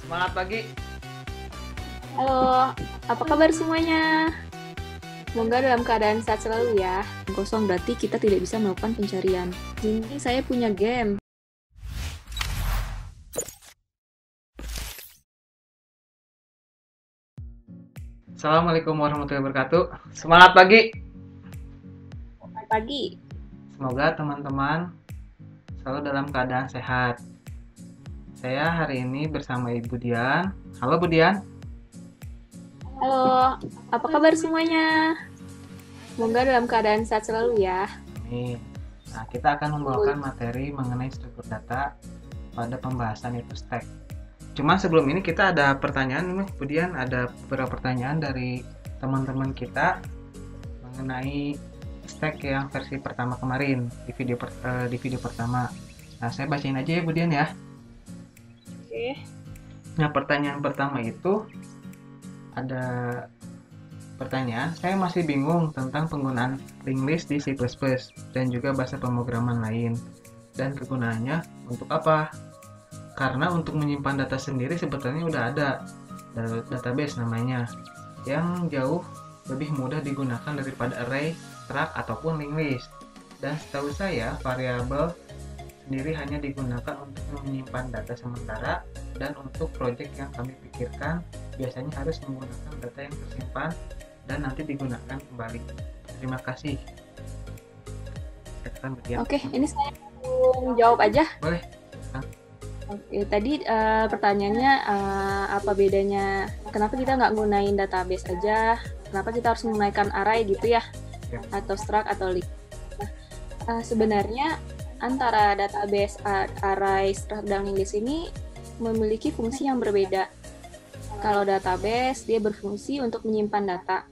Semangat pagi. Halo, apa kabar semuanya? Semoga dalam keadaan sehat selalu ya. Kosong berarti kita tidak bisa melakukan pencarian. Ini saya punya game. Assalamualaikum warahmatullahi wabarakatuh. Semangat pagi. Selamat pagi. Semoga teman-teman selalu dalam keadaan sehat. Saya hari ini bersama Ibu Dian. Halo Bu Dian. Halo, apa kabar semuanya? Semoga dalam keadaan sehat selalu ya. Amin. Nah, kita akan membawakan materi mengenai struktur data pada pembahasan itu stack. Cuma sebelum ini kita ada pertanyaan nih Bu Dian, ada beberapa pertanyaan dari teman-teman kita mengenai stack yang versi pertama kemarin di video pertama. Nah, saya bacain aja ya Bu Dian ya. Oke. Nah, pertanyaan pertama itu ada pertanyaan, saya masih bingung tentang penggunaan linked list di C++ dan juga bahasa pemrograman lain. Dan kegunaannya untuk apa? Karena untuk menyimpan data sendiri sebetulnya udah ada database namanya yang jauh lebih mudah digunakan daripada array, struct, ataupun linked list. Dan setahu saya variabel sendiri hanya digunakan untuk menyimpan data sementara, dan untuk project yang kami pikirkan biasanya harus menggunakan data yang tersimpan dan nanti digunakan kembali. Terima kasih. Oke, ini saya mau jawab aja. Boleh. Oke, tadi pertanyaannya apa bedanya? Kenapa kita nggak gunain database aja? Kenapa kita harus menggunakan array gitu ya? Ya. Atau struct atau list? Nah, sebenarnya antara database, array, struct, dan list ini memiliki fungsi yang berbeda. Kalau database, dia berfungsi untuk menyimpan data.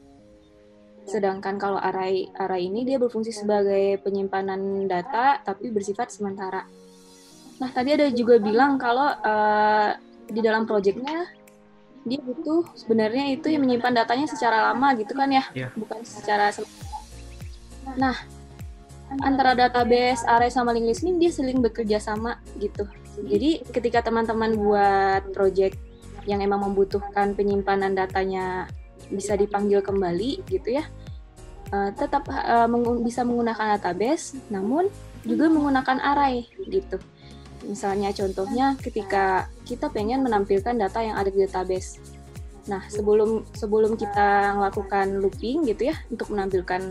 Sedangkan kalau array ini dia berfungsi sebagai penyimpanan data tapi bersifat sementara. Nah, tadi ada juga bilang kalau di dalam projectnya dia butuh sebenarnya itu yang menyimpan datanya secara lama gitu kan ya, bukan secara sementara. Nah, antara database, array, sama linked list ini dia saling bekerja sama gitu. Jadi ketika teman-teman buat project yang emang membutuhkan penyimpanan datanya bisa dipanggil kembali gitu ya, tetap bisa menggunakan database, namun juga menggunakan array gitu. Misalnya contohnya ketika kita pengen menampilkan data yang ada di database. Nah, sebelum kita melakukan looping gitu ya untuk menampilkan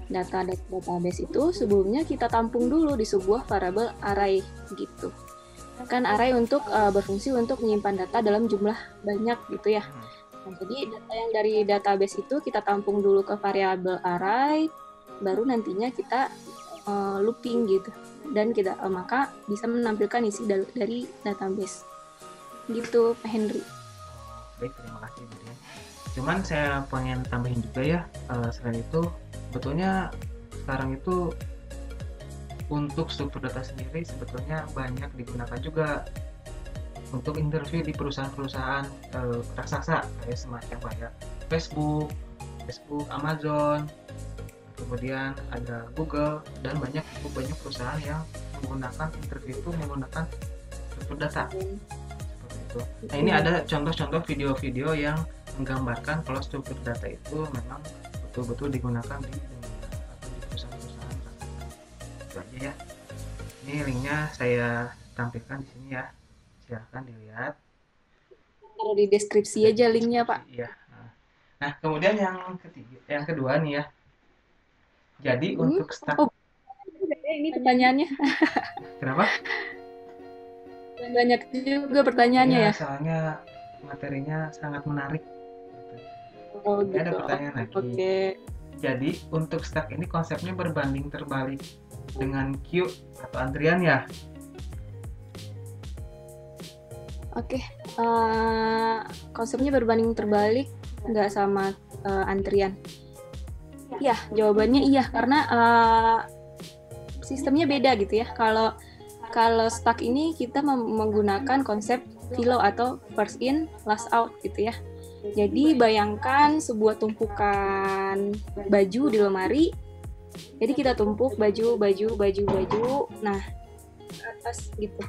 data database itu, sebelumnya kita tampung dulu di sebuah variabel array gitu. Kan array untuk berfungsi untuk menyimpan data dalam jumlah banyak gitu ya. Nah, jadi data yang dari database itu kita tampung dulu ke variabel array, baru nantinya kita looping gitu, dan kita maka bisa menampilkan isi dari database gitu, Pak Henry. Baik, terima kasih Bu Dian. Cuman saya pengen tambahin juga ya, selain itu sebetulnya sekarang itu untuk struktur data sendiri sebetulnya banyak digunakan juga untuk interview di perusahaan-perusahaan raksasa kayak semacam kayak Facebook, Amazon, kemudian ada Google, dan banyak perusahaan yang menggunakan interview itu menggunakan struktur data seperti itu. Nah, ini ada contoh-contoh video-video yang menggambarkan kalau struktur data itu memang betul-betul digunakan di perusahaan-perusahaan raksasa. Itu aja ya. Ini linknya saya tampilkan di sini ya. Silahkan dilihat. Taruh di deskripsi aja linknya, Pak. Iya. Nah, kemudian yang kedua nih ya. Jadi untuk stack. Oh, ini pertanyaannya. Kenapa? Banyak juga pertanyaannya ya. Soalnya materinya sangat menarik. Oh, gitu. Ada gitu. pertanyaan lagi. Oke. Jadi untuk stack ini konsepnya berbanding terbalik dengan queue atau antrian ya. Oke, konsepnya berbanding terbalik, nggak sama antrian. Iya, jawabannya iya, karena sistemnya beda gitu ya. Kalau stack ini kita menggunakan konsep flow atau first in, last out gitu ya. Jadi bayangkan sebuah tumpukan baju di lemari. Jadi kita tumpuk baju. Nah, ke atas gitu.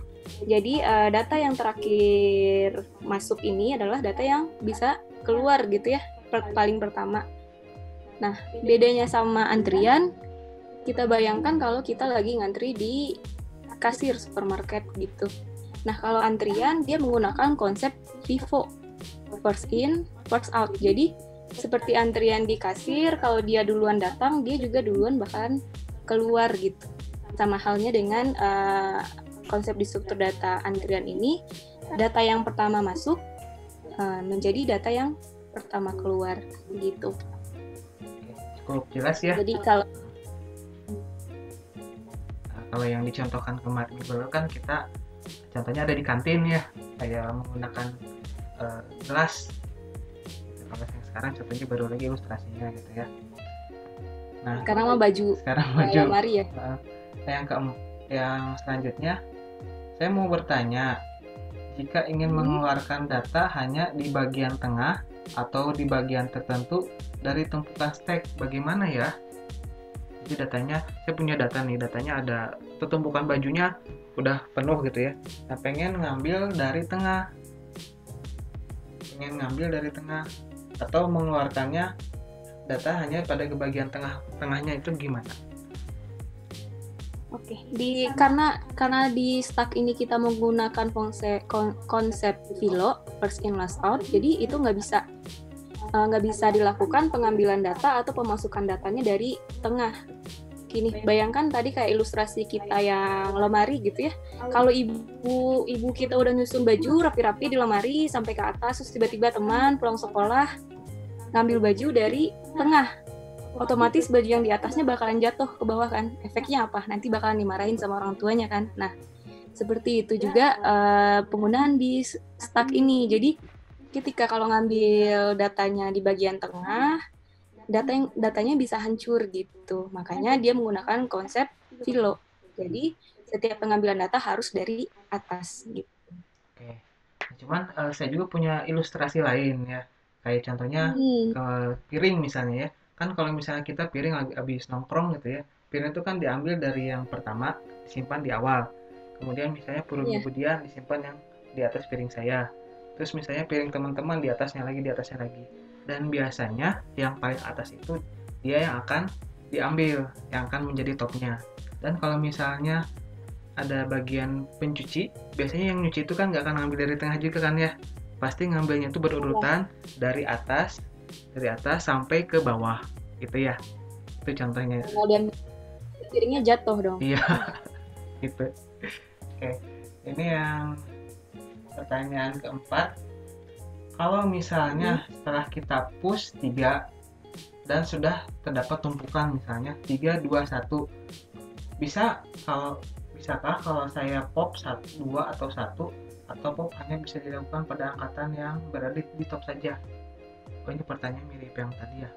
Jadi data yang terakhir masuk ini adalah data yang bisa keluar gitu ya, paling pertama. Nah, bedanya sama antrian, kita bayangkan kalau kita lagi ngantri di kasir supermarket gitu. Nah, kalau antrian dia menggunakan konsep FIFO, first in, first out. Jadi, seperti antrian di kasir, kalau dia duluan datang, dia juga duluan bahkan keluar gitu. Sama halnya dengan konsep di struktur data antrian ini, data yang pertama masuk menjadi data yang pertama keluar gitu. Cukup jelas ya. Jadi kalau yang dicontohkan kemarin dulu kan kita contohnya ada di kantin ya, kayak menggunakan gelas. Kalau yang sekarang contohnya baru lagi ilustrasinya gitu ya. Nah, sekarang mah baju. Sekarang baju. Lemari ya. Yang selanjutnya saya mau bertanya, jika ingin mengeluarkan data hanya di bagian tengah atau di bagian tertentu dari tumpukan stack, bagaimana ya? Jadi datanya, saya punya data nih, datanya ada tumpukan bajunya udah penuh gitu ya. Nah, pengen ngambil dari tengah, atau mengeluarkannya data hanya pada bagian tengahnya itu gimana? Oke, karena di stack ini kita menggunakan konsep FILO, first in last out, jadi itu nggak bisa dilakukan pengambilan data atau pemasukan datanya dari tengah. Gini, bayangkan tadi kayak ilustrasi kita yang lemari gitu ya. Kalau ibu kita udah nyusun baju rapi-rapi di lemari sampai ke atas, terus tiba-tiba teman pulang sekolah ngambil baju dari tengah, otomatis baju yang di atasnya bakalan jatuh ke bawah kan. Efeknya apa? Nanti bakalan dimarahin sama orang tuanya kan. Nah, seperti itu juga penggunaan di stack ini. Jadi ketika kalau ngambil datanya di bagian tengah, datanya bisa hancur gitu. Makanya dia menggunakan konsep FILO. Jadi setiap pengambilan data harus dari atas gitu. Oke. Cuman saya juga punya ilustrasi lain ya. Kayak contohnya ke piring misalnya ya. Kan kalau misalnya kita piring habis nongkrong gitu ya, piring itu kan diambil dari yang pertama, disimpan di awal. Kemudian misalnya kemudian disimpan yang di atas piring saya. Terus misalnya piring teman-teman di atasnya lagi. Dan biasanya yang paling atas itu dia yang akan diambil, yang akan menjadi topnya. Dan kalau misalnya ada bagian pencuci, biasanya yang nyuci itu kan nggak akan ngambil dari tengah juga kan ya. Pasti ngambilnya itu berurutan dari atas sampai ke bawah gitu ya. Itu contohnya. Dan piringnya jatuh dong. Iya. Gitu. Oke. Ini yang pertanyaan keempat. Kalau misalnya setelah kita push 3 dan sudah terdapat tumpukan misalnya 3, 2, 1, bisakah kalau saya pop 1, 2 atau 1, atau pop hanya bisa dilakukan pada angkatan yang berada di top saja? Oh, ini pertanyaan mirip yang tadi ya.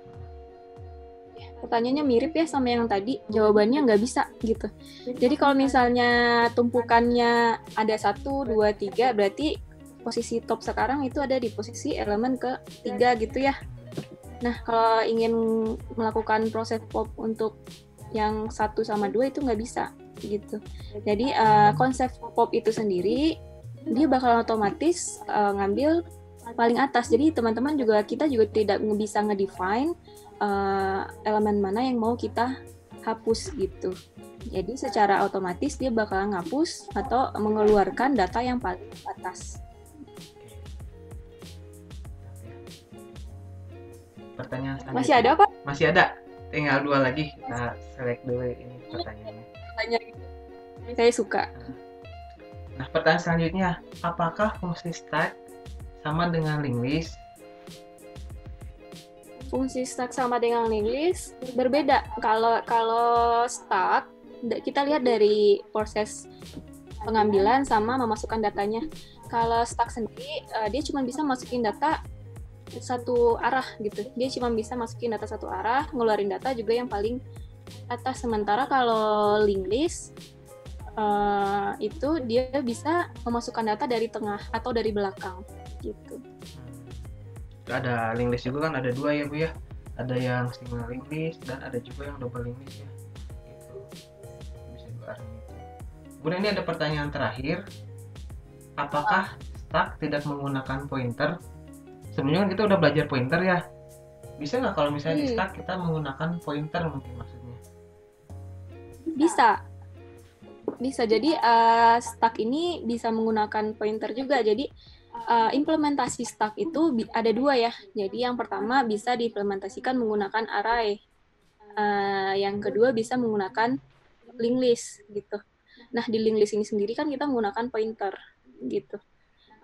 Pertanyaannya mirip ya sama yang tadi, jawabannya nggak bisa gitu. Jadi kalau misalnya tumpukannya ada 1, 2, 3, berarti posisi top sekarang itu ada di posisi elemen ke-3 gitu ya. Nah, kalau ingin melakukan proses pop untuk yang 1 sama 2 itu nggak bisa gitu. Jadi konsep pop itu sendiri dia bakal otomatis ngambil paling atas. Jadi teman-teman kita juga tidak bisa ngedefine elemen mana yang mau kita hapus gitu. Jadi secara otomatis dia bakal ngapus atau mengeluarkan data yang paling atas. Pertanyaan selanjutnya. Masih ada, Pak? Masih ada. Tinggal 2 lagi. Kita select dulu ini pertanyaannya. Saya suka. Nah, pertanyaan selanjutnya, apakah fungsi stack sama dengan linked list? Fungsi stack sama dengan linked list berbeda. Kalau stack kita lihat dari proses pengambilan sama memasukkan datanya. Kalau stack sendiri dia cuma bisa masukin data satu arah gitu. Dia cuma bisa masukin data satu arah, ngeluarin data juga yang paling atas. Sementara kalau linked list itu dia bisa memasukkan data dari tengah atau dari belakang gitu. Ada linked list juga kan ada 2 ya Bu ya. Ada yang single linked list dan ada juga yang double linked list ya. Gitu. Bisa 2 arah itu. Kemudian ini ada pertanyaan terakhir. apakah stack tidak menggunakan pointer? Sebenarnya kan kita udah belajar pointer ya. Bisa nggak kalau misalnya di stack kita menggunakan pointer mungkin maksudnya? Bisa. Bisa. Jadi stack ini bisa menggunakan pointer juga. Jadi implementasi stack itu ada dua ya. Jadi yang pertama bisa diimplementasikan menggunakan array. Yang kedua bisa menggunakan linked list gitu. Nah, di linked list ini sendiri kan kita menggunakan pointer gitu.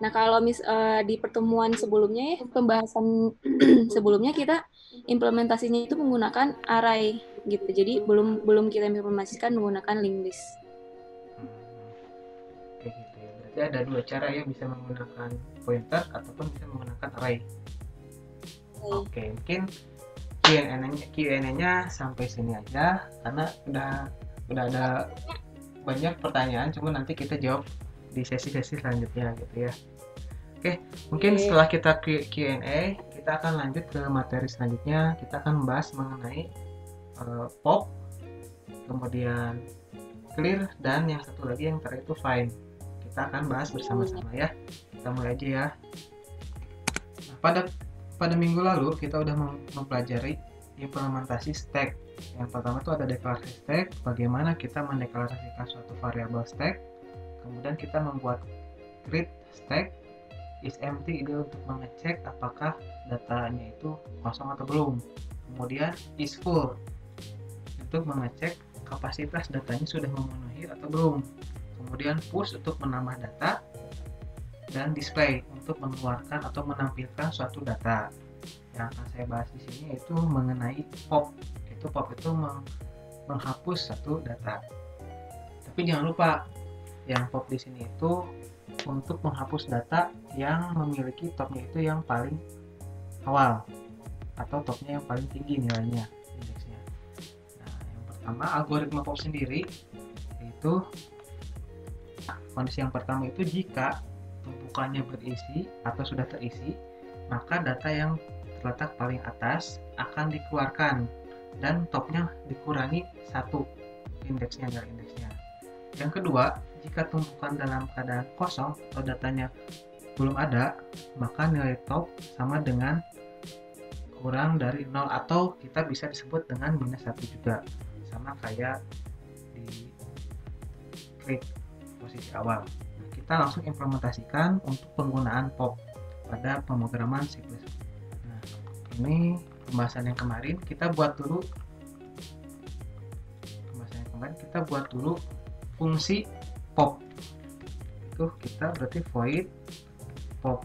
Nah, kalau di pertemuan sebelumnya ya, pembahasan sebelumnya kita implementasinya itu menggunakan array gitu. Jadi belum kita implementasikan menggunakan linked list. Kayak gitu ya. Berarti ada dua cara ya, bisa menggunakan pointer ataupun bisa menggunakan array. Oke, mungkin Q&A-nya sampai sini aja karena udah ada banyak pertanyaan, cuma nanti kita jawab di sesi-sesi selanjutnya gitu ya. Oke, mungkin setelah kita Q&A, kita akan lanjut ke materi selanjutnya. Kita akan membahas mengenai pop, kemudian clear, dan yang satu lagi yang terakhir itu find. Kita akan bahas bersama-sama ya. Kita mulai aja ya. Nah, pada minggu lalu kita udah mempelajari implementasi stack. Yang pertama itu ada deklarasi stack, bagaimana kita mendeklarasikan suatu variabel stack. Kemudian kita membuat create stack, is empty itu untuk mengecek apakah datanya itu kosong atau belum. Kemudian is full untuk mengecek kapasitas datanya sudah memenuhi atau belum. Kemudian push untuk menambah data, dan display untuk mengeluarkan atau menampilkan suatu data. Yang akan saya bahas di sini yaitu mengenai pop. Pop itu menghapus satu data. Tapi jangan lupa, yang pop di sini itu untuk menghapus data yang memiliki topnya itu yang paling awal atau topnya yang paling tinggi nilainya, indeksnya. Nah, yang pertama algoritma pop sendiri yaitu kondisi yang pertama itu jika tumpukannya berisi atau sudah terisi, maka data yang terletak paling atas akan dikeluarkan dan topnya dikurangi 1 indeksnya dari indeksnya. Yang kedua, jika tumpukan dalam keadaan kosong atau datanya belum ada, maka nilai top sama dengan kurang dari 0 atau kita bisa disebut dengan minus 1 juga, sama kayak di klik posisi awal. Nah, kita langsung implementasikan untuk penggunaan pop pada pemrograman C++. Nah, ini pembahasan yang kemarin kita buat dulu. Fungsi pop. Itu kita berarti void pop.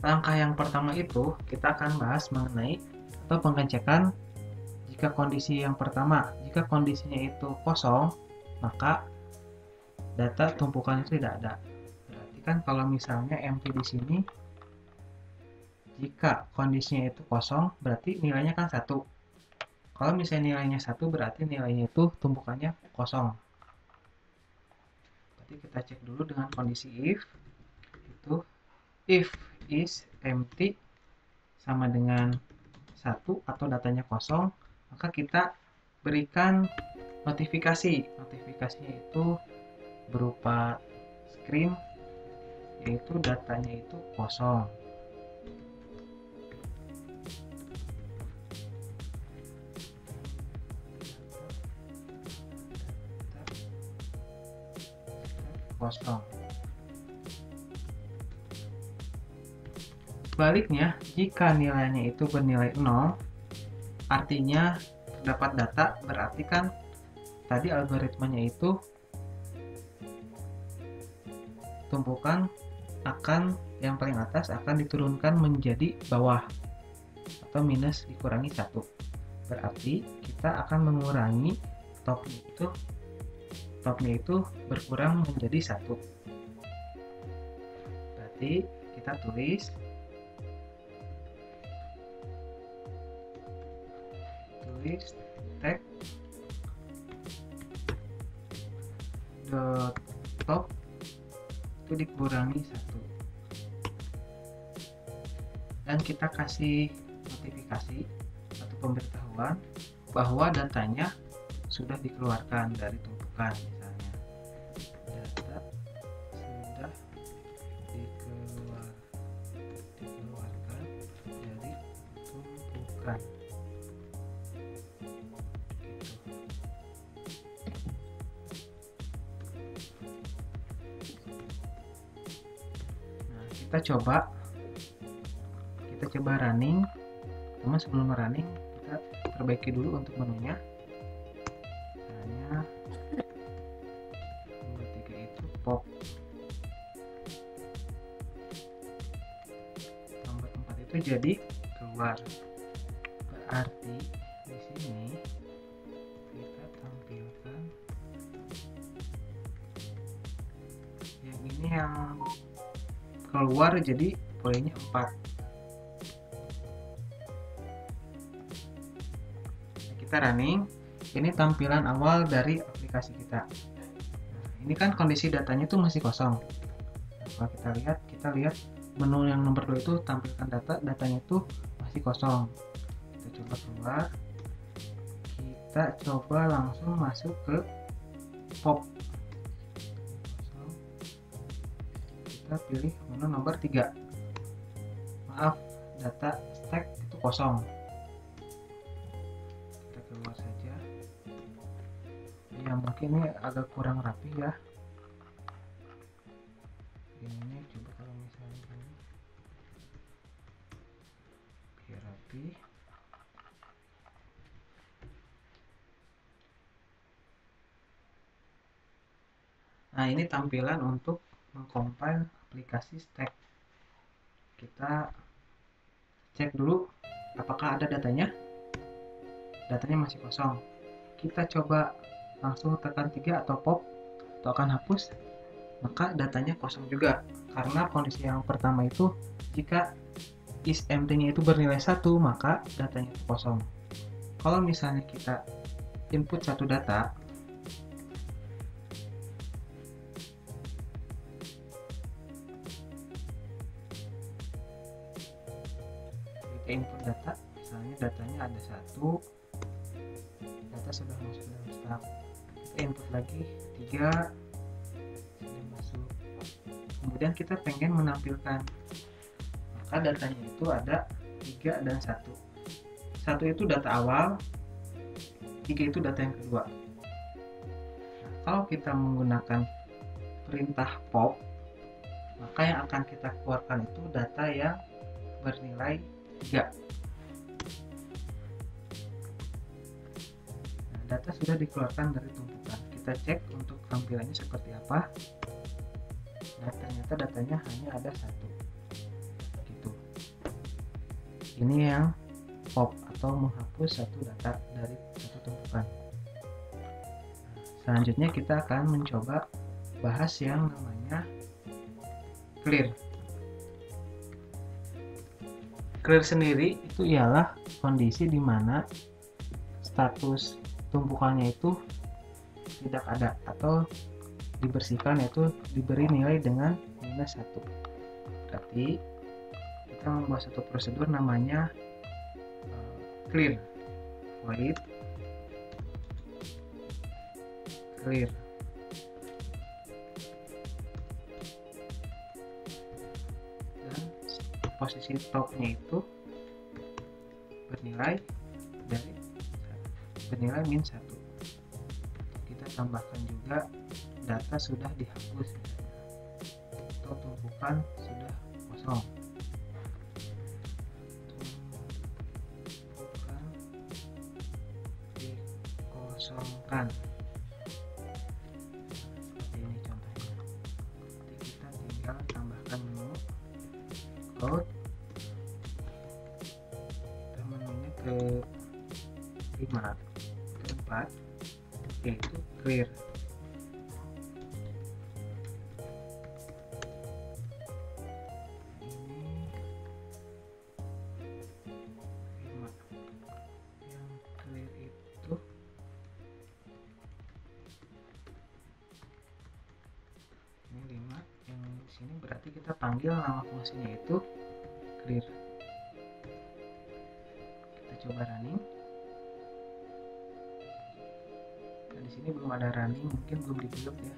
Langkah yang pertama itu kita akan bahas mengenai atau pengecekan jika kondisi yang pertama, jika kondisinya itu kosong, maka data tumpukan itu tidak ada. Berarti kan kalau misalnya empty di sini, jika kondisinya itu kosong, berarti nilainya kan 1. Kalau misalnya nilainya 1, berarti nilainya itu tumpukannya kosong. Berarti kita cek dulu dengan kondisi if. Itu if is empty sama dengan 1 atau datanya kosong, maka kita berikan notifikasi. Notifikasinya itu berupa screen, yaitu datanya itu kosong. Sebaliknya, jika nilainya itu bernilai 0, artinya terdapat data, berarti kan tadi algoritmanya itu tumpukan akan yang paling atas akan diturunkan menjadi bawah atau minus dikurangi 1. Berarti kita akan mengurangi topnya itu berkurang menjadi 1. Berarti kita tulis tag dot top itu dikurangi 1, dan kita kasih notifikasi atau pemberitahuan bahwa datanya sudah dikeluarkan dari tumpukan. Misalnya data sudah dikeluarkan dari tumpukan gitu. Nah, kita coba running. Cuma sebelum running kita perbaiki dulu untuk menunya. Misalnya nomor 3 itu pop, nomor 4 itu jadi keluar. Berarti di sini kita tampilkan yang ini yang keluar jadi poinnya 4. Kita running, ini tampilan awal dari aplikasi kita. Nah, ini kan kondisi datanya itu masih kosong. Nah, kalau kita lihat menu yang nomor 2 itu tampilkan datanya itu masih kosong. Kita coba keluar, kita coba langsung masuk ke pop. Kita pilih menu nomor 3. Maaf, data stack itu kosong. Keluar saja ya, mungkin ini agak kurang rapi ya. Ini coba kalau misalnya ini biar rapi. Nah, ini tampilan untuk mengcompile aplikasi stack. Kita cek dulu apakah ada datanya. Datanya masih kosong. Kita coba langsung tekan 3 atau pop atau akan hapus, maka datanya kosong juga. Karena kondisi yang pertama itu jika is empty-nya itu bernilai 1, maka datanya itu kosong. Kalau misalnya kita input satu data, kita input data, misalnya datanya ada 1, data sudah masuk dalam stack. Kita input lagi 3, sudah masuk. Kemudian kita pengen menampilkan, maka datanya itu ada 3 dan 1. 1 itu data awal, 3 itu data yang kedua. Nah, kalau kita menggunakan perintah pop, maka yang akan kita keluarkan itu data yang bernilai 3. Data sudah dikeluarkan dari tumpukan. Kita cek untuk tampilannya seperti apa. Nah, ternyata datanya hanya ada 1 gitu. Ini yang pop atau menghapus satu data dari satu tumpukan. Selanjutnya kita akan mencoba bahas yang namanya clear. Clear sendiri itu ialah kondisi di mana status tumpukannya itu tidak ada atau dibersihkan, yaitu diberi nilai dengan -1. Berarti kita membuat satu prosedur namanya clear, void clear. Dan posisi topnya itu bernilai -1. Kita tambahkan juga data sudah dihapus atau tumpukan sudah kosong. Tumpukan dikosongkan. Seperti ini contohnya. Nanti kita tinggal tambahkan menu cloud. Kita menunya ke 5, keempat yaitu clear. Yang clear itu ini 5, yang di sini berarti kita panggil nama fungsinya itu clear. Kita coba running. di sini belum ada running, mungkin belum di build ya.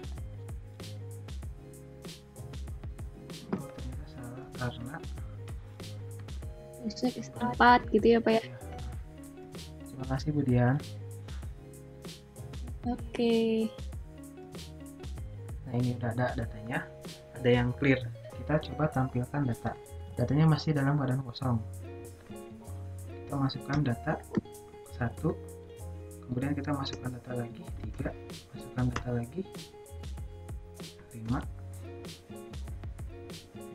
Oh, ternyata salah karena tempat gitu ya Pak ya. Terima kasih Bu Dian. Oke. Nah, ini udah ada datanya, ada yang clear. Kita coba tampilkan data. Datanya masih dalam keadaan kosong. Kita masukkan data 1, kemudian kita masukkan data lagi 3, masukkan data lagi 5.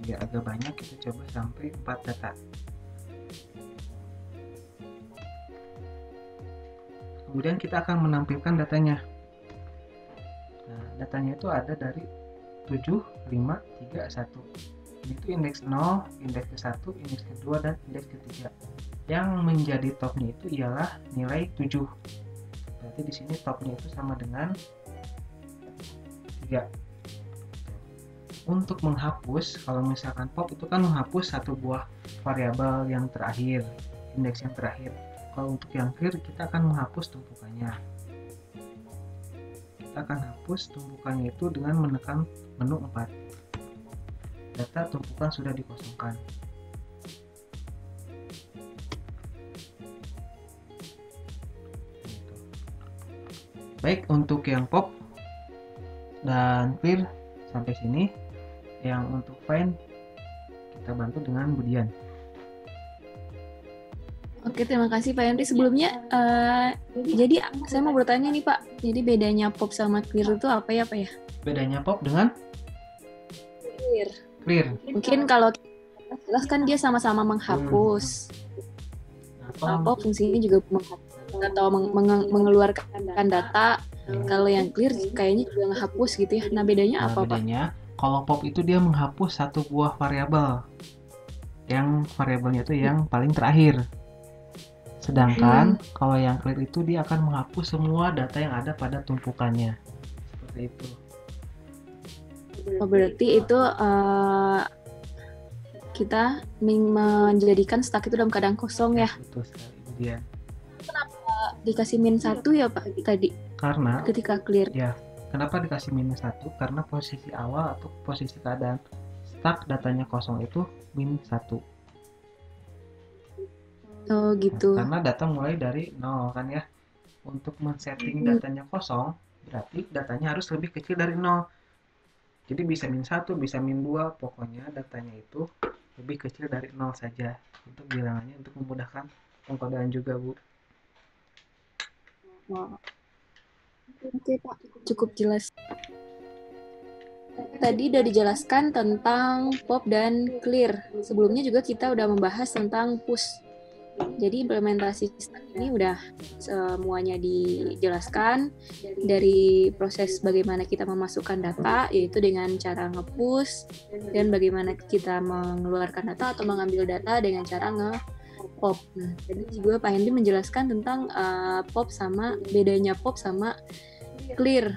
Biar agak banyak, kita coba sampai 4 data. Kemudian kita akan menampilkan datanya. Nah, datanya itu ada dari 7, 5, 3, 1. Ini itu indeks 0, indeks ke-1, indeks kedua, dan indeks ketiga. Yang menjadi topnya itu ialah nilai 7. Berarti di sini topnya itu sama dengan 3. Untuk menghapus, kalau misalkan pop itu kan menghapus satu buah variabel yang terakhir, indeks yang terakhir. Kalau untuk yang clear, kita akan menghapus tumpukannya. Kita akan hapus tumpukannya itu dengan menekan menu 4. Data tumpukan sudah dikosongkan. Baik, untuk yang pop dan clear sampai sini. Yang untuk find kita bantu dengan Budian. Oke, terima kasih Pak Henry. Sebelumnya, jadi saya mau bertanya nih Pak, jadi bedanya pop sama clear itu apa ya Pak ya? Bedanya pop dengan clear. Mungkin kalau jelas kan dia sama-sama menghapus. Nah, pop fungsinya juga menghapus atau mengeluarkan data. Kalau yang clear kayaknya juga menghapus gitu ya. Nah, bedanya apa bedanya, Pak? Kalau pop itu dia menghapus satu buah variabel. Yang variabelnya itu yang paling terakhir. Sedangkan kalau yang clear itu dia akan menghapus semua data yang ada pada tumpukannya. Seperti itu. Oh, berarti itu kita menjadikan stack itu dalam keadaan kosong ya? Betul sekali, itu dia. Kenapa dikasih -1 ya Pak tadi? Karena ketika clear. Ya, kenapa dikasih -1? Karena posisi awal atau posisi keadaan stack datanya kosong itu -1. Oh gitu. Karena data mulai dari 0 kan ya. Untuk men-setting datanya kosong, berarti datanya harus lebih kecil dari 0. Jadi bisa -1, bisa -2, pokoknya datanya itu lebih kecil dari 0 saja. Untuk bilangannya, untuk memudahkan pengkodaan juga, Bu. Wow. Oke Pak, cukup jelas. Tadi udah dijelaskan tentang pop dan clear. Sebelumnya juga kita udah membahas tentang push. Jadi implementasi stack ini udah semuanya dijelaskan dari proses bagaimana kita memasukkan data, yaitu dengan cara nge-push, dan bagaimana kita mengeluarkan data atau mengambil data dengan cara nge-pop. Nah, jadi juga Pak Hendy menjelaskan tentang pop sama bedanya pop sama clear.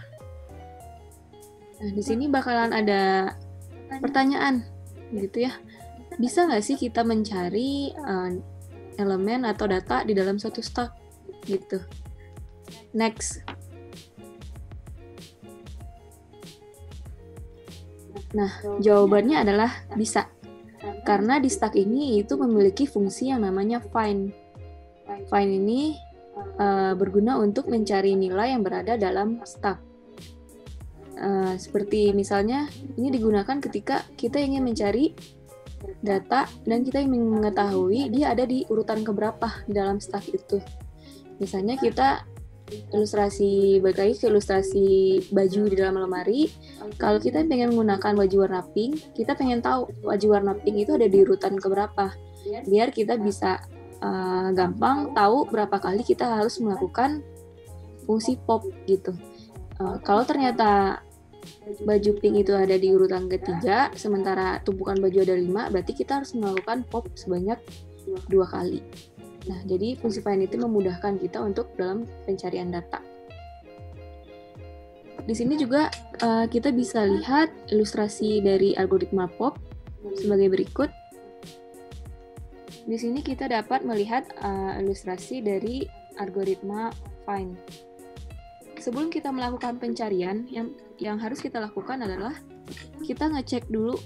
Nah, di sini bakalan ada pertanyaan, gitu ya. Bisa nggak sih kita mencari elemen atau data di dalam suatu stack gitu. Next. Nah, jawabannya adalah bisa. Karena di stack ini itu memiliki fungsi yang namanya find. Find ini berguna untuk mencari nilai yang berada dalam stack. Seperti misalnya ini digunakan ketika kita ingin mencari data dan kita ingin mengetahui dia ada di urutan keberapa di dalam stack itu. Misalnya kita balik lagi ke ilustrasi baju di dalam lemari. Kalau kita pengen menggunakan baju warna pink, kita pengen tahu baju warna pink itu ada di urutan keberapa, biar kita bisa gampang tahu berapa kali kita harus melakukan fungsi pop gitu. Kalau ternyata baju pink itu ada di urutan ketiga, sementara tumpukan baju ada 5, berarti kita harus melakukan pop sebanyak 2 kali. Nah, jadi fungsi find itu memudahkan kita untuk dalam pencarian data. Di sini juga kita bisa lihat ilustrasi dari algoritma pop sebagai berikut. Di sini kita dapat melihat ilustrasi dari algoritma find. sebelum kita melakukan pencarian, yang harus kita lakukan adalah kita ngecek dulu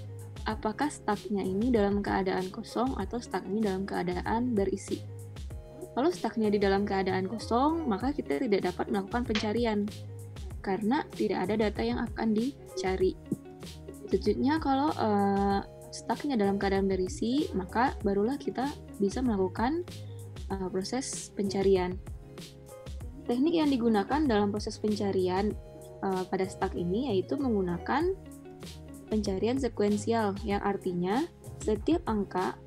apakah stucknya ini dalam keadaan kosong atau stuck ini dalam keadaan berisi. Kalau stucknya di dalam keadaan kosong, maka kita tidak dapat melakukan pencarian karena tidak ada data yang akan dicari. Selanjutnya kalau stucknya dalam keadaan berisi, maka barulah kita bisa melakukan proses pencarian. Teknik yang digunakan dalam proses pencarian pada stuck ini yaitu menggunakan pencarian sekuensial, yang artinya setiap angka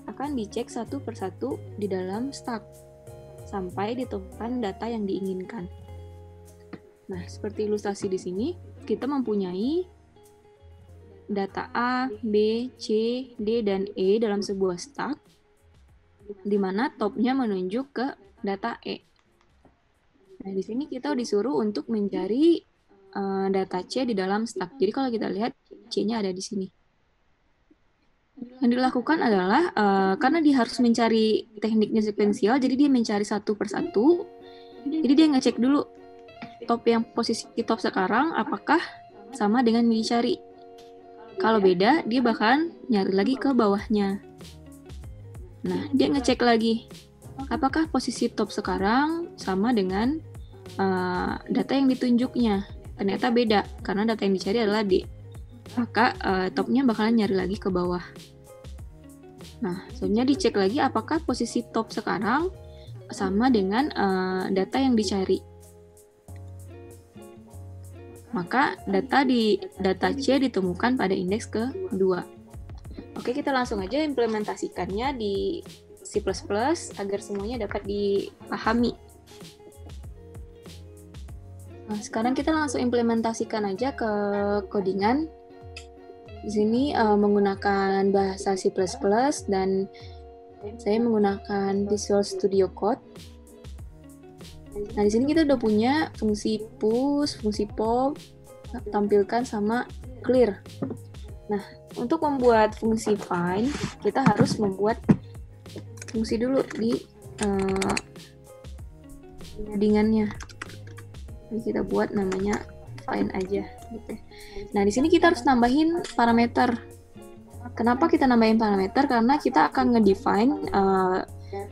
akan dicek satu persatu di dalam stuck sampai ditemukan data yang diinginkan. Nah, seperti ilustrasi di sini, kita mempunyai data A, B, C, D, dan E dalam sebuah stuck, di mana topnya menunjuk ke data E. Nah, di sini kita disuruh untuk mencari data C di dalam stuck. Jadi kalau kita lihat, C-nya ada di sini. Yang dilakukan adalah, karena dia harus mencari tekniknya sekuensial, jadi dia mencari satu persatu. Jadi dia ngecek dulu posisi top sekarang apakah sama dengan yang dicari. Kalau beda, dia bahkan nyari lagi ke bawahnya. Nah, dia ngecek lagi apakah posisi top sekarang sama dengan data yang ditunjuknya. Ternyata beda, karena data yang dicari adalah D. Maka topnya bakalan nyari lagi ke bawah. Nah, selanjutnya dicek lagi apakah posisi top sekarang sama dengan data yang dicari. Maka data C ditemukan pada indeks kedua. Oke, kita langsung aja implementasikannya di C++ agar semuanya dapat dipahami. Nah, sekarang kita langsung implementasikan aja ke codingan. Di sini menggunakan bahasa C++ dan saya menggunakan Visual Studio Code. Nah, di sini kita udah punya fungsi push, fungsi pop, tampilkan sama clear. Nah, untuk membuat fungsi find, kita harus membuat fungsi dulu di codingannya. Jadi kita buat namanya find aja gitu. Nah, di sini kita harus nambahin parameter. Kenapa kita nambahin parameter? Karena kita akan ngedefine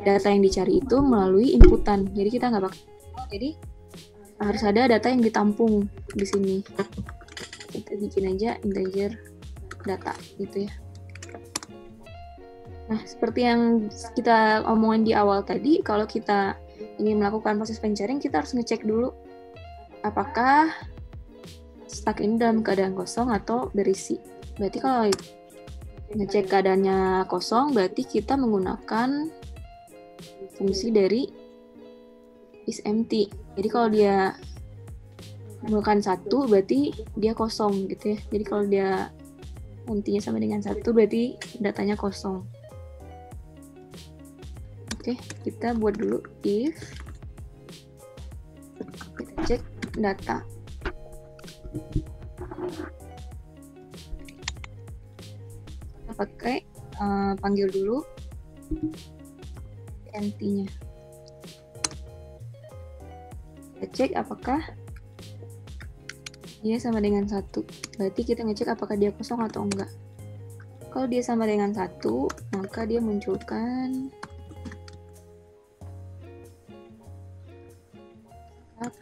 data yang dicari itu melalui inputan. Jadi kita nggak bakal. Jadi harus ada data yang ditampung di sini. Kita bikin aja integer data gitu ya. Nah, seperti yang kita omongin di awal tadi, kalau kita ingin melakukan proses pencarian, kita harus ngecek dulu apakah stuck ini dalam keadaan kosong atau berisi. Berarti kalau ngecek keadaannya kosong, berarti kita menggunakan fungsi dari isEmpty. Jadi kalau dia bukan 1, berarti dia kosong gitu ya. Jadi kalau dia empty-nya sama dengan 1, berarti datanya kosong. Oke, kita buat dulu if. Kita cek data. Kita pakai panggil dulu empty-nya. Kita cek apakah dia sama dengan 1. Berarti kita ngecek apakah dia kosong atau enggak. Kalau dia sama dengan 1, maka dia munculkan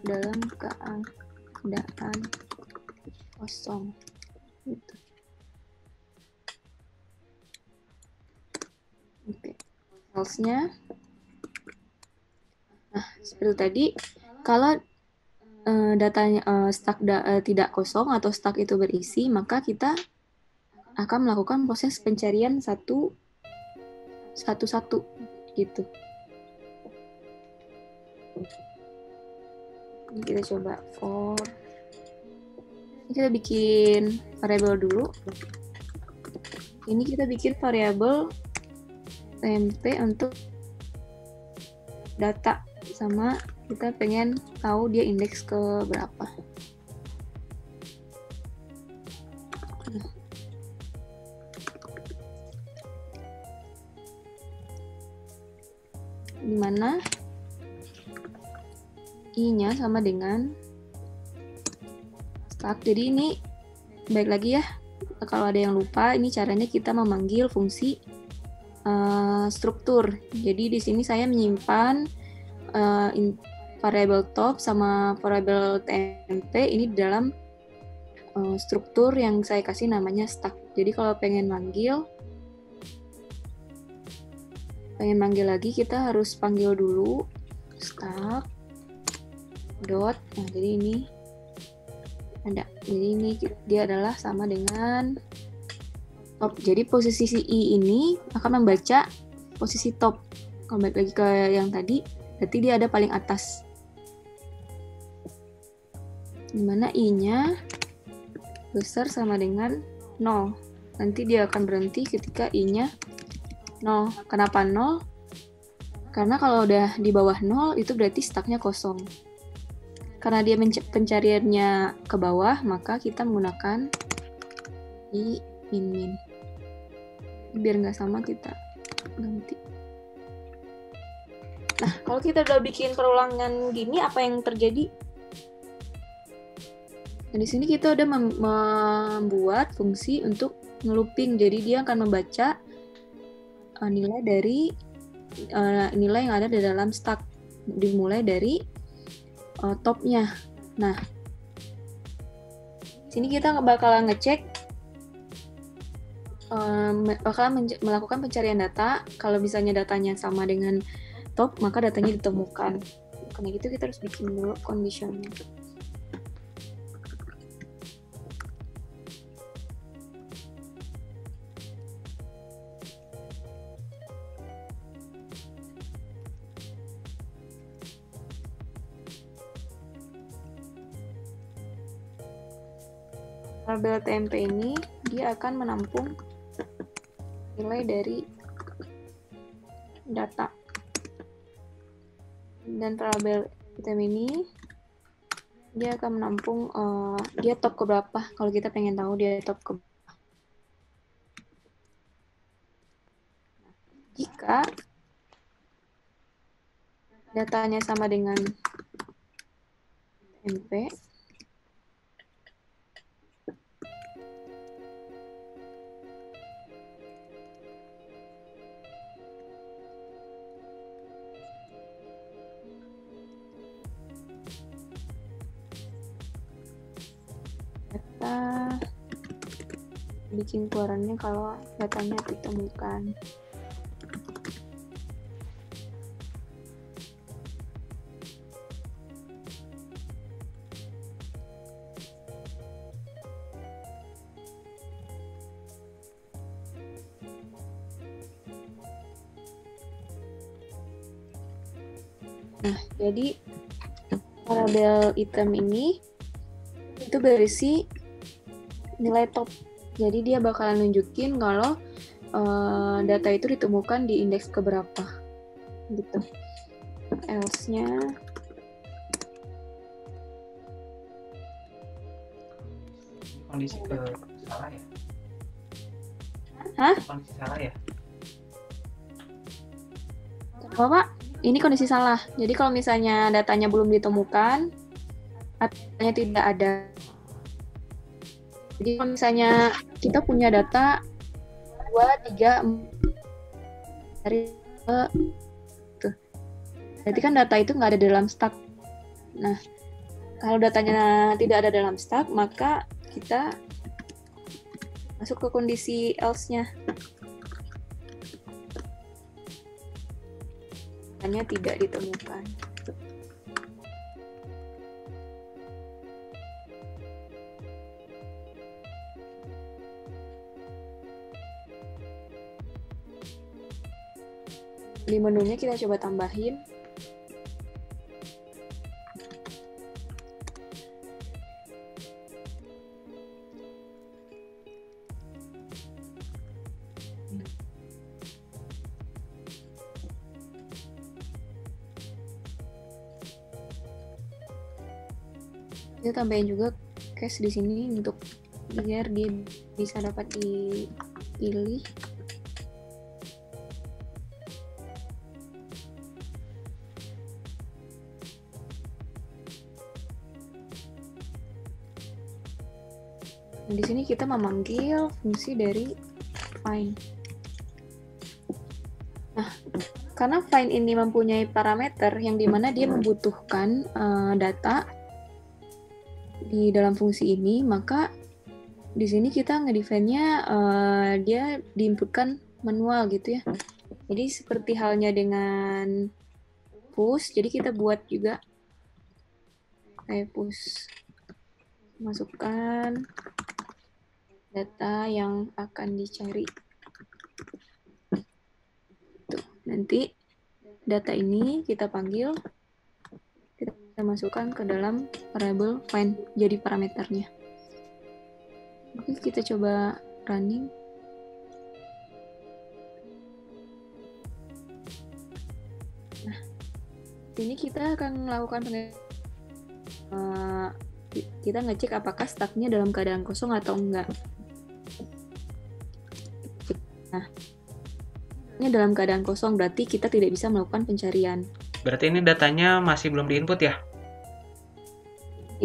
dalam keadaan kosong gitu. Oke, false-nya. Nah, seperti tadi, kalau datanya tidak kosong atau stuck itu berisi, maka kita akan melakukan proses pencarian satu gitu. Ini kita coba for. Ini kita bikin variabel dulu. Ini kita bikin variabel temp untuk data, sama kita pengen tahu dia indeks ke berapa. Dimana I-nya sama dengan stack. Jadi ini baik lagi ya, kalau ada yang lupa, ini caranya kita memanggil fungsi struktur. Jadi di sini saya menyimpan variable top sama variable temp ini di dalam struktur yang saya kasih namanya stack. Jadi kalau pengen manggil lagi, kita harus panggil dulu stack dot. Nah, jadi ini ada. Jadi ini dia adalah sama dengan top. Jadi posisi si i ini akan membaca posisi top. Kalau balik lagi ke yang tadi, berarti dia ada paling atas. Dimana i-nya besar sama dengan 0. Nanti dia akan berhenti ketika i-nya 0. Kenapa 0? Karena kalau udah di bawah 0 itu berarti stacknya kosong. Karena dia pencariannya ke bawah, maka kita menggunakan i min. Biar nggak sama kita ganti. Nah, kalau kita udah bikin perulangan gini, apa yang terjadi? Nah, di sini kita udah membuat fungsi untuk ngelooping. Jadi dia akan membaca nilai dari nilai yang ada di dalam stack, dimulai dari topnya. Nah, sini kita bakalan ngecek, bakalan melakukan pencarian data. Kalau misalnya datanya sama dengan top, maka datanya ditemukan. Karena gitu kita harus bikin dulu conditionnya. Variable temp ini dia akan menampung nilai dari data, dan variable item ini dia akan menampung dia top ke berapa kalau kita pengen tahu dia top ke berapa. Jika datanya sama dengan temp, bikin keluarannya kalau datanya ditemukan. Nah, jadi variabel item ini itu berisi nilai top. Jadi dia bakalan nunjukin kalau data itu ditemukan di indeks keberapa, gitu. Else-nya kondisi ke salah ya? Hah? Kondisi salah ya? Bapak, ini kondisi salah. Jadi kalau misalnya datanya belum ditemukan, datanya tidak ada. Jadi kalau misalnya kita punya data 2, 3, 4 dari tuh. Berarti kan data itu nggak ada dalam stack. Nah, kalau datanya tidak ada dalam stack, maka kita masuk ke kondisi else-nya. Datanya tidak ditemukan. Di menunya kita coba tambahin. Kita tambahin juga cache di sini untuk biar dia bisa dapat dipilih. Nah, di sini kita memanggil fungsi dari find. Nah, karena find ini mempunyai parameter yang dimana dia membutuhkan data di dalam fungsi ini, maka di sini kita ngedefine-nya dia diinputkan manual gitu ya. Jadi seperti halnya dengan push, jadi kita buat juga kayak push, masukkan data yang akan dicari. Tuh, nanti data ini kita panggil, kita masukkan ke dalam variable find jadi parameternya. Oke, kita coba running. Nah, ini kita akan melakukan kita ngecek apakah stacknya dalam keadaan kosong atau enggak. Nah, ini dalam keadaan kosong berarti kita tidak bisa melakukan pencarian. Berarti ini datanya masih belum diinput ya?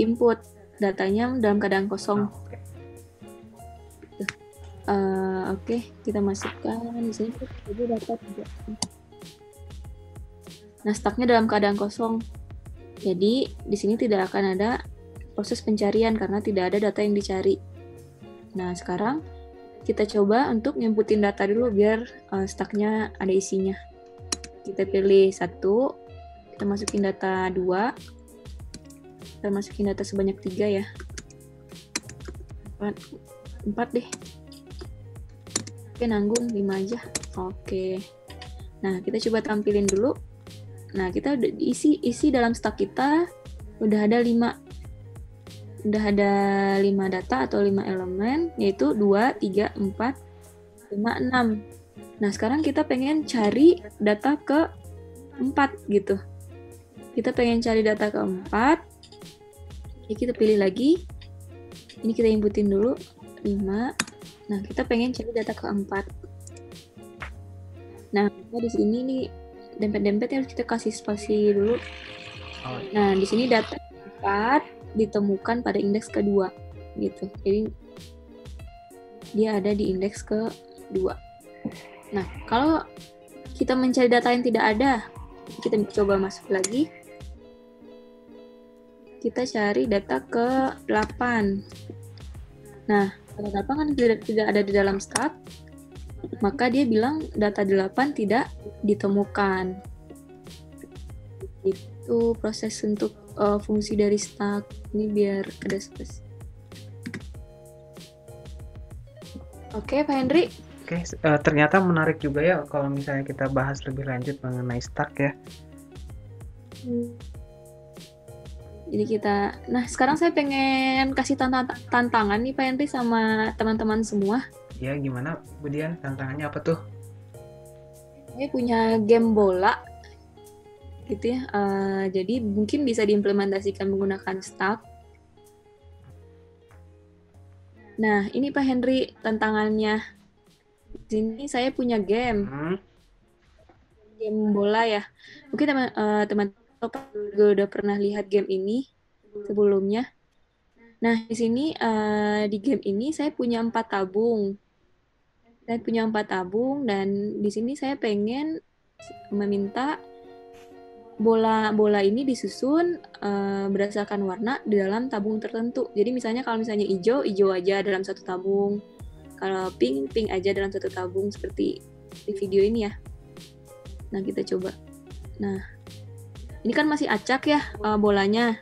Input datanya dalam keadaan kosong. Oke, kita masukkan di sini jadi data tidak. Nah, stacknya dalam keadaan kosong. Jadi di sini tidak akan ada proses pencarian karena tidak ada data yang dicari. Nah, sekarang kita coba untuk nyemputin data dulu biar stacknya ada isinya. Kita pilih 1, kita masukin data 2, kita masukin data sebanyak 3 ya. 4 deh. Oke, nanggung 5 aja. Oke. Nah, kita coba tampilin dulu. Nah, kita udah isi dalam stack kita udah ada 5. Udah ada 5 data atau 5 elemen, yaitu 2, 3, 4, 5, 6. Nah, sekarang kita pengen cari data ke 4 gitu. Kita pengen cari data ke 4. Jadi kita pilih lagi. Ini kita inputin dulu 5. Nah, kita pengen cari data keempat. Nah, di sini nih dempet-dempet harus kita kasih spasi dulu. Nah, di sini data 4 ditemukan pada indeks kedua, gitu. Jadi dia ada di indeks kedua. Nah, kalau kita mencari data yang tidak ada, kita coba masuk lagi. Kita cari data ke 8. Nah, kalau 8 kan tidak ada di dalam stack, maka dia bilang data 8 tidak ditemukan. Itu proses untuk fungsi dari stack. Ini biar ada space. Oke, Pak Henry. Oke, ternyata menarik juga ya kalau misalnya kita bahas lebih lanjut mengenai stack ya. Jadi nah sekarang saya pengen kasih tantangan nih Pak Henry sama teman-teman semua. Ya, gimana Bu Dian? Tantangannya apa tuh? Saya punya game bola, gitu ya. Jadi mungkin bisa diimplementasikan menggunakan stack. Nah, ini Pak Henry tantangannya. Di sini saya punya game bola ya. Mungkin teman-teman udah pernah lihat game ini sebelumnya. Nah, di sini di game ini saya punya 4 tabung. Saya punya 4 tabung dan di sini saya pengen meminta bola ini disusun berdasarkan warna di dalam tabung tertentu. Jadi misalnya kalau misalnya hijau aja dalam satu tabung. Kalau pink aja dalam satu tabung seperti di video ini ya. Nah, kita coba. Nah, ini kan masih acak ya bolanya.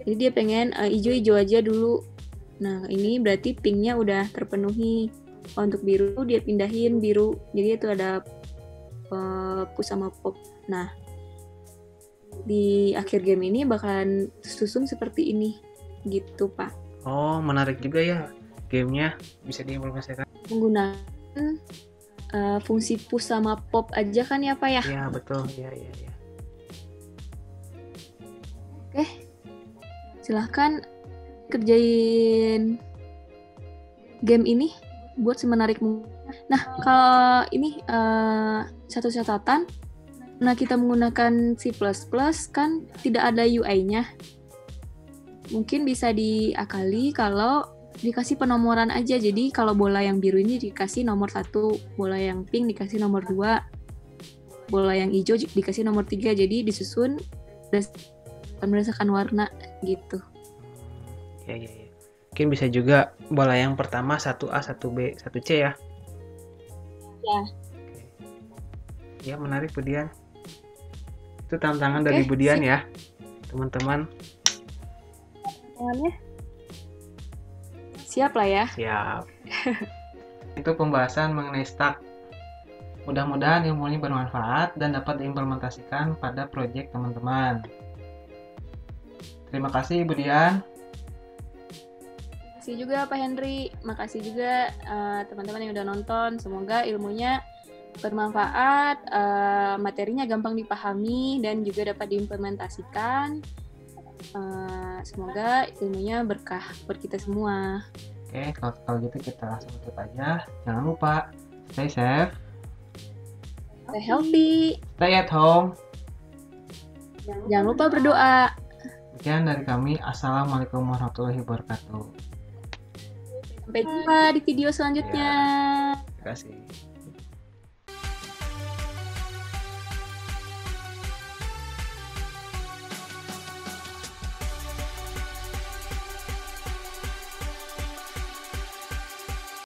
Jadi dia pengen hijau aja dulu. Nah, ini berarti pinknya udah terpenuhi. Untuk biru dia pindahin biru. Jadi itu ada push sama pop. Nah, di akhir game ini bakalan susun seperti ini. Gitu, Pak. Oh, menarik juga ya gamenya. Bisa diimplementasikan. Menggunakan fungsi push sama pop aja kan ya, Pak ya? Iya, betul. Iya. Oke, silahkan kerjain game ini buat semenarik mungkin. Nah, kalau ini satu catatan, nah kita menggunakan C++ kan tidak ada UI-nya. Mungkin bisa diakali kalau dikasih penomoran aja. Jadi kalau bola yang biru ini dikasih nomor 1, bola yang pink dikasih nomor 2, bola yang hijau dikasih nomor 3. Jadi disusun berdasarkan warna gitu. Ya. Mungkin bisa juga bola yang pertama 1A, 1B, 1C ya. Ya. Ya, menarik Budian. Itu tantangan Oke, dari Budian ya, teman-teman. tantangannya siap lah ya. Siap. Itu pembahasan mengenai stack. Mudah-mudahan ilmunya bermanfaat dan dapat diimplementasikan pada proyek teman-teman. Terima kasih Budian. Makasih juga Pak Henry, makasih juga teman-teman yang udah nonton. Semoga ilmunya bermanfaat, materinya gampang dipahami dan juga dapat diimplementasikan. Semoga ilmunya berkah buat kita semua. Oke, kalau gitu kita langsung tutup aja. Jangan lupa stay safe, Stay healthy, stay at home. jangan lupa berdoa. Sekian dari kami. Assalamualaikum warahmatullahi wabarakatuh. Sampai jumpa di video selanjutnya. Terima kasih.